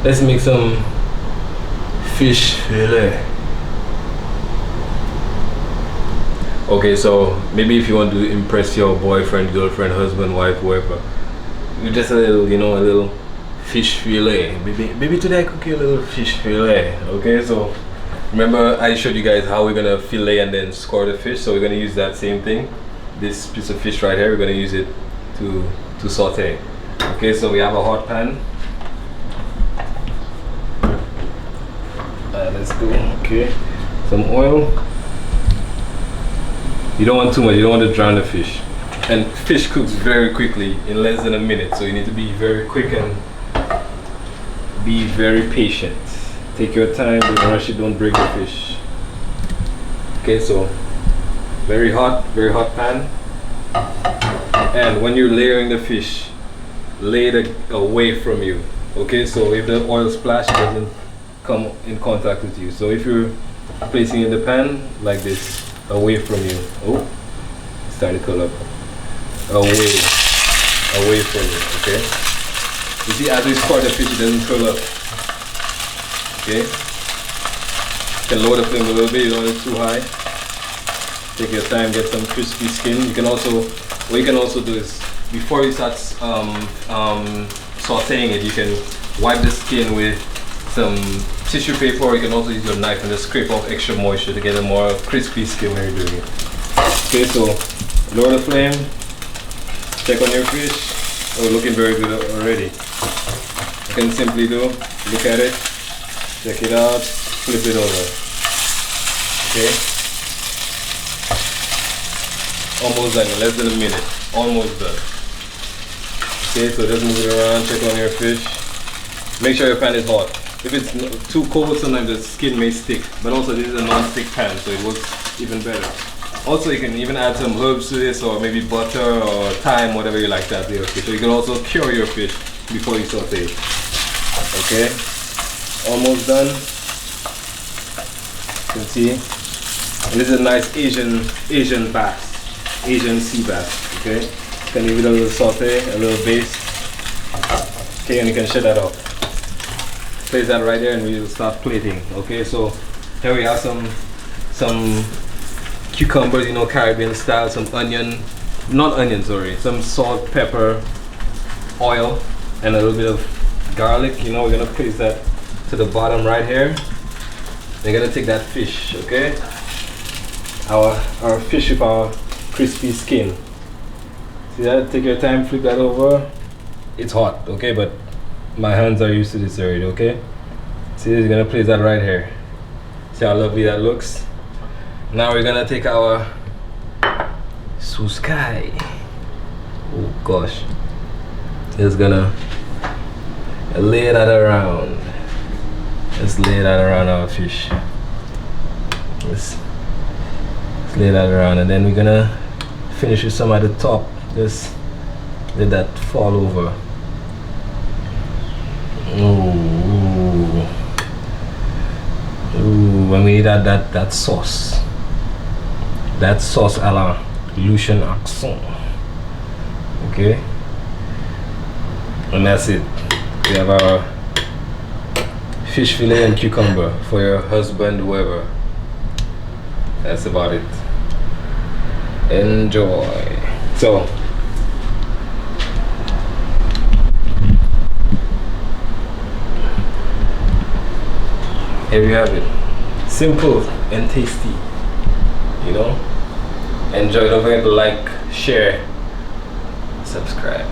Let's make some fish fillet. Okay, so maybe if you want to impress your boyfriend, girlfriend, husband, wife, whoever, you just a little, you know, a little fish fillet. Maybe today I cook you a little fish fillet. Okay, so remember I showed you guys how we're gonna fillet and then score the fish. So we're gonna use that same thing. This piece of fish right here, we're gonna use it to saute. Okay, so we have a hot pan. Let's go. Okay, some oil. You don't want too much, you don't want to drown the fish. And fish cooks very quickly, in less than a minute, so you need to be very quick and be very patient. Take your time, don't rush it, don't break the fish. Okay, so very hot pan. And when you're layering the fish, lay it away from you. Okay, so if the oil splash, it doesn't come in contact with you. So if you're placing it in the pan like this, away from you. Oh, it's starting to curl up. Away from you. Okay. You see, as we score the fish, it doesn't curl up. Okay. You can lower the flame a little bit. You don't want it too high. Take your time, get some crispy skin. You can also, what you can also do is, before you start sauteing it, you can wipe the skin with some tissue paper, or you can also use your knife and just scrape off extra moisture to get a more crispy skin when you're doing it. Okay, so lower the flame, check on your fish. Oh, looking very good already. You can simply do, look at it, check it out, flip it over. Okay. Almost done, less than a minute. Almost done. Okay, so just move it around, check on your fish. Make sure your pan is hot. If it's too cold, sometimes the skin may stick. But also this is a non-stick pan, so it works even better. Also, you can even add some herbs to this, or maybe butter or thyme, whatever you like to add to your fish. So you can also cure your fish before you saute it. Okay, almost done. You can see, and this is a nice Asian bass, Asian sea bass. Okay, you can give it a little saute, a little baste. Okay, and you can shut that off. Place that right there, and we will start plating. Okay, so here we have some cucumbers, you know, Caribbean style, some onion, not onion, sorry, some salt, pepper, oil, and a little bit of garlic. You know, we're gonna place that to the bottom right here. We're gonna take that fish, okay, our fish with our crispy skin. See that? Take your time, flip that over. It's hot, okay, but my hands are used to this already, okay? See, we're gonna place that right here. See how lovely that looks? Now we're gonna take our sautee. Oh gosh. Just gonna lay that around. Let's lay that around our fish. Let's lay that around, and then we're gonna finish with some at the top. Just let that fall over. Ooh, and we need that sauce. That sauce a la Lucian accent. Okay, and that's it. We have our fish fillet and cucumber for your husband, whoever. That's about it. Enjoy. So here you have it. Simple and tasty. You know? Enjoy. Don't forget to like, share, subscribe.